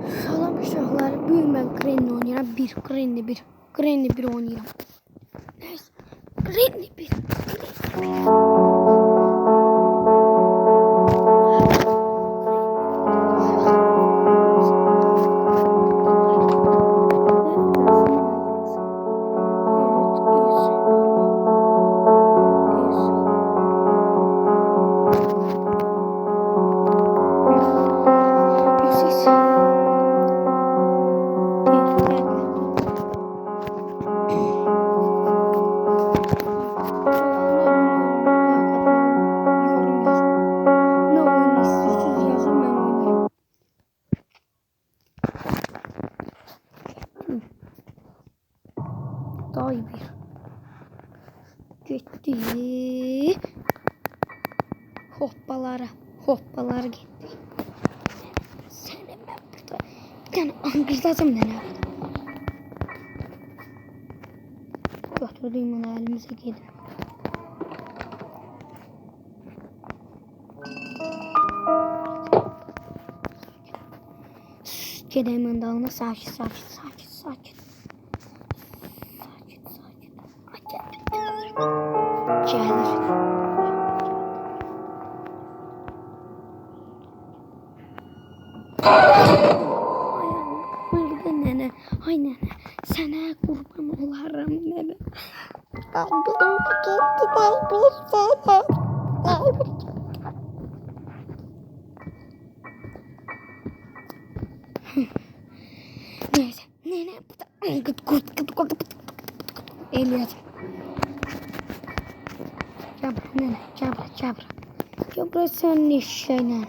Salam uşaqlar, bugün mən Granny oynayıram. Granny 1 oynayıram. Neyse, Granny 1. Day bir gitti. Hoppalara gitti. Senin ben burada bir tane angırtacağım nene. Götürdüğüm onu elimize gidin. Gidelim dalına sakin. Gelir. Nene. Ay nene. Sana kurban olarım nene. Kalbim gitti bir sana. Neyse. Nene bu da kurt. Eliyat. Cabra nene. Cabra. Cabra sen ne şey nene.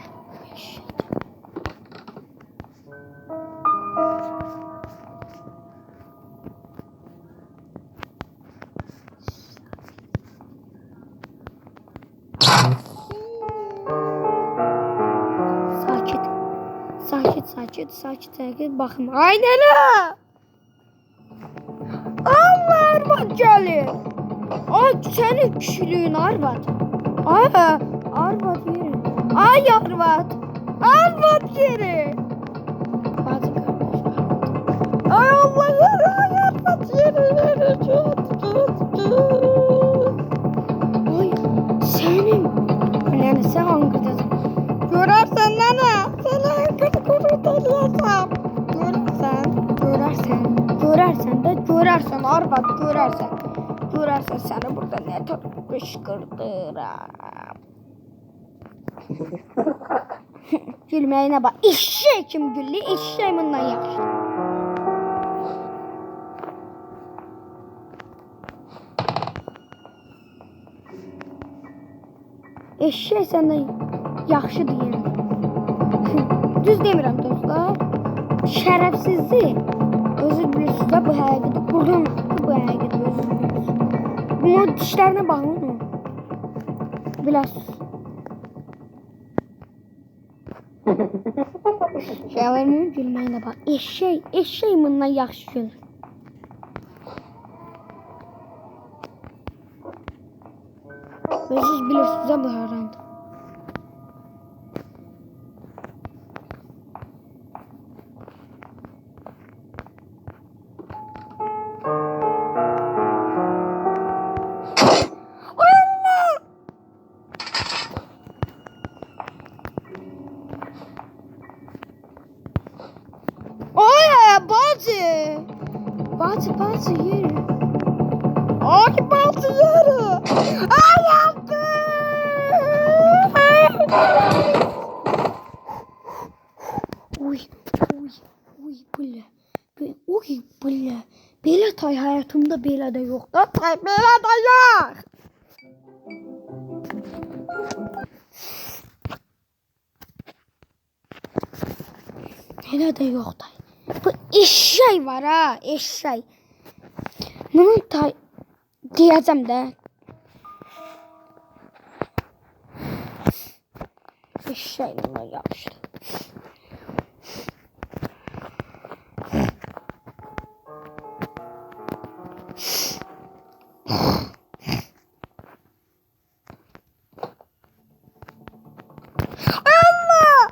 Sakit. Bakın. Aynen ha. Allah Arvat gelir. Ay senin küçülüğün Arvat. Arvat yeri. Ay Arvat yeri. Bazı kardeş Arvat. Ay Allah yeri. Arvat yeri. Ay senin. Yani sen hangıdasın? Görersen nene. Sana hangıdı kurtarırsam. Görersen Arvat görersen seni burada ne tür kışkırtırım. Gülmeyine bak. İşşey kim güllü? İşşey bundan yaxşı. Eşşey senden yaxşı deyirəm. Düz demirəm dostlar. Şərəfsizlik. Özür bilirsiniz de bu həqiqəti. Buradan bu həqiqəti özür bilirsiniz. Bunun dişlerine bakın mı? Biraz. Şeylerinin gülmeyine bak. Eşşey bundan yaxşı gülür. Özür bilirsiniz de bu həqiqəti. Bazı yeri. Ay bazı yeri. Ay yaptım. Uy bile. Belə tay hayatımda belə də yox. Tay belə də yox. Belə də yox tay. Bu eşşey var ha, eşşey. Bunun diyeceğim de. Eşşey buna yapıştı. Allah!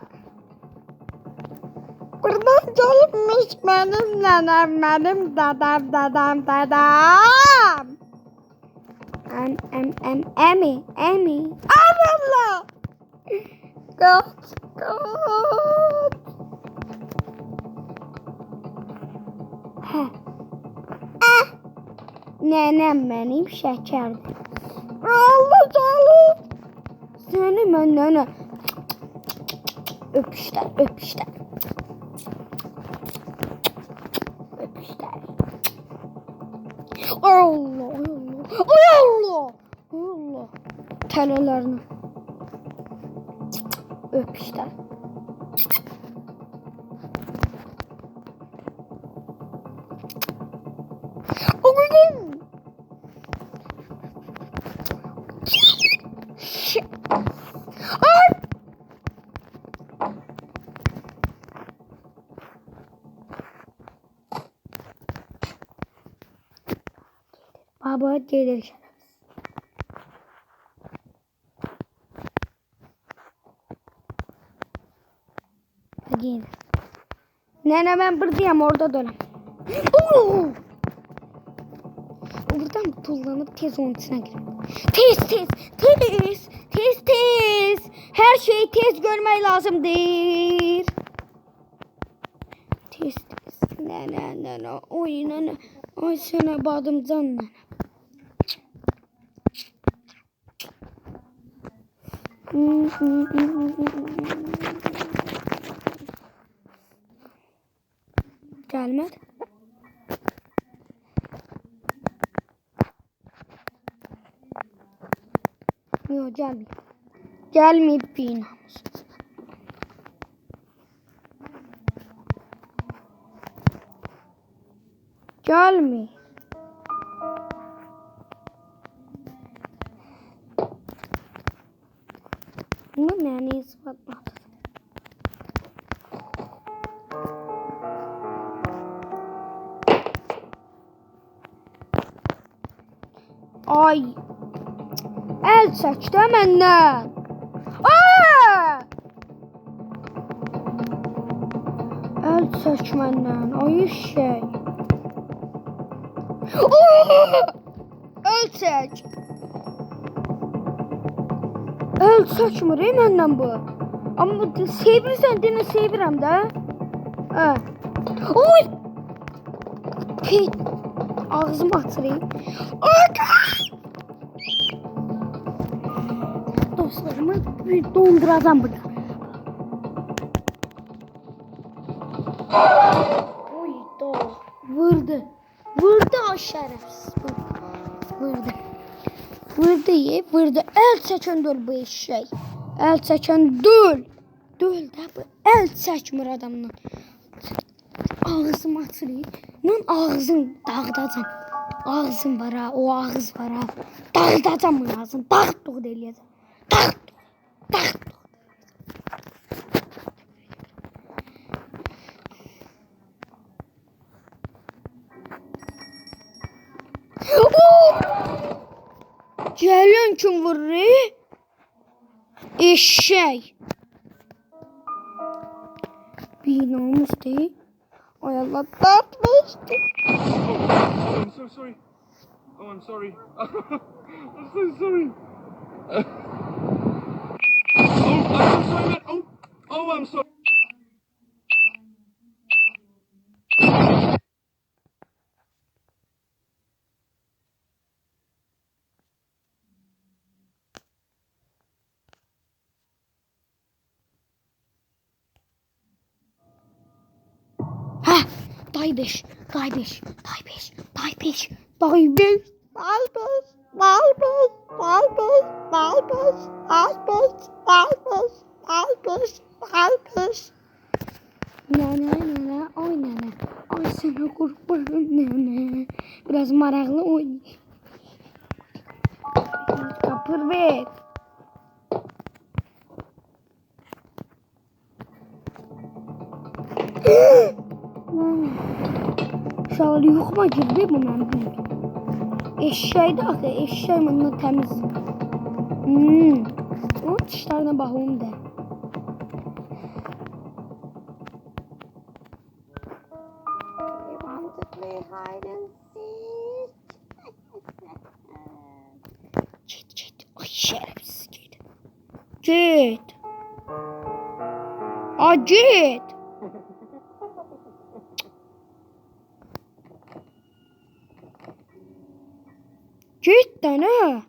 Buradan Gelmiş benim nenem, benim dadam. Emi. Allah! Kaç. Hə. Nenem benim şekerdi. Allah canım. Seni ben nene. Öpüşler. Allah. Telelerini. Öpüşler. Baba gelir. Hadi yine. Nene ben buradayım, orada dönüm. Buradan tullanıp tez onun içine girelim. Tez. Her şeyi tez görmek lazımdır. Tez. Nene. Oy nene. Ay sana badım can nene. Gelmedi. Yok gelmiyor. Gelmeyip bir namus. Gelmiyor. Bunu ne ispatladı? Ay. El çəkdi məndən. El çək məndən. Ay şey. El çək. El çəkmir məndən bu. Amma sevirsən deyən sevirəm də. Oy. Pit. Ağzımı açırayım. Dostlarımı donduracağım burada. Oy da. Vurdu o şerefsiz. Vurdu. El çəkən döl bu eşek. El çəkən döl. Döl də bu. El çəkmir adamdan. Ağzımı açırayım. Mən ağzını dağıdacağım. Ağzım var ha. O ağız var ha. Dağıdacağım bu ağzını. Dağıtdıq eləyəcəm. Dağıtdıq. Gələn kim vurur? Eşek. Bir namus değil. Ay Allah tatmıştı. I'm so sorry. Oh, I'm sorry. I'm so sorry. I'm so sorry, man. I'm sorry. Daybeş. Nene, oy nene. Ay sana kurbanım nene. Biraz maraklı oynayayım. Kapır ver. Şalı yuxuma girdi bu mənim büyük. Eşşəkdir axı, eşşək mənimlə təmiz. O dişlərinə baxım da. ayrılsın. Git. Ay şerefsiz git. Git. Aa git. Git de ne?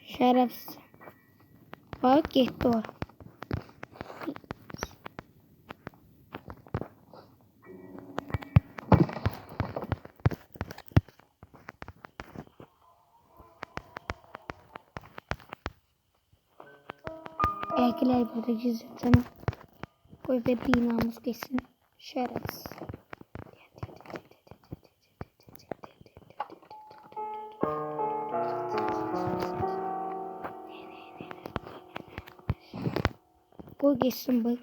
Şerefsiz. Bak gitti o. Erkekler burada gizletsene. Koy ve binamız geçsin. Şerefsiz. Koy geçsin bak.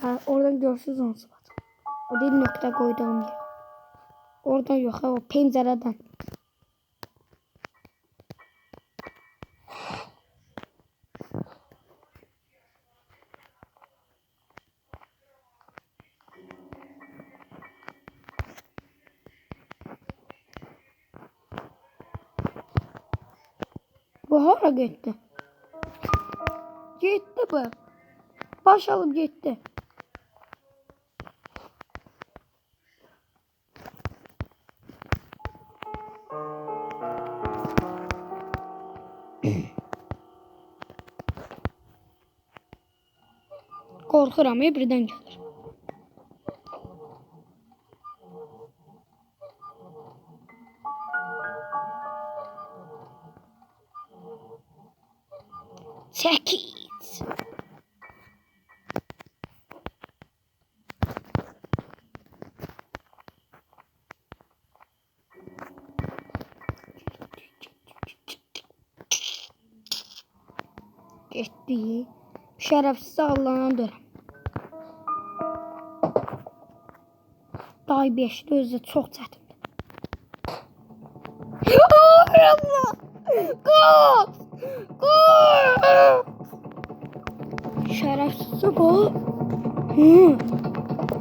Ha, oradan görsüz onu sıvat. O değil nokta koyduğum yer. Oradan yok ha o pencereden. Bu hara gitti. Gitti bu. Baş alıp gitti. Korkuram birden gelir. Çekit. Getdi. Şərəfsiz Allah'ın dörəm. Day 5'də özü çox çətindir. Ay Allah! Qaç! Qaç! Şərəfsiz bu.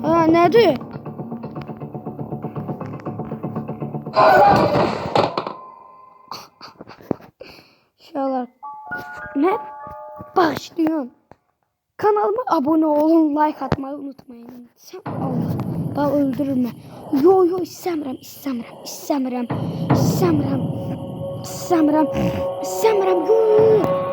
Ha, nədir? Şuralar. Ne? Başlıyorum. Kanalıma abone olun, like atmayı unutmayın. Sen Allah öldürme. Yo istəmirəm. Yo.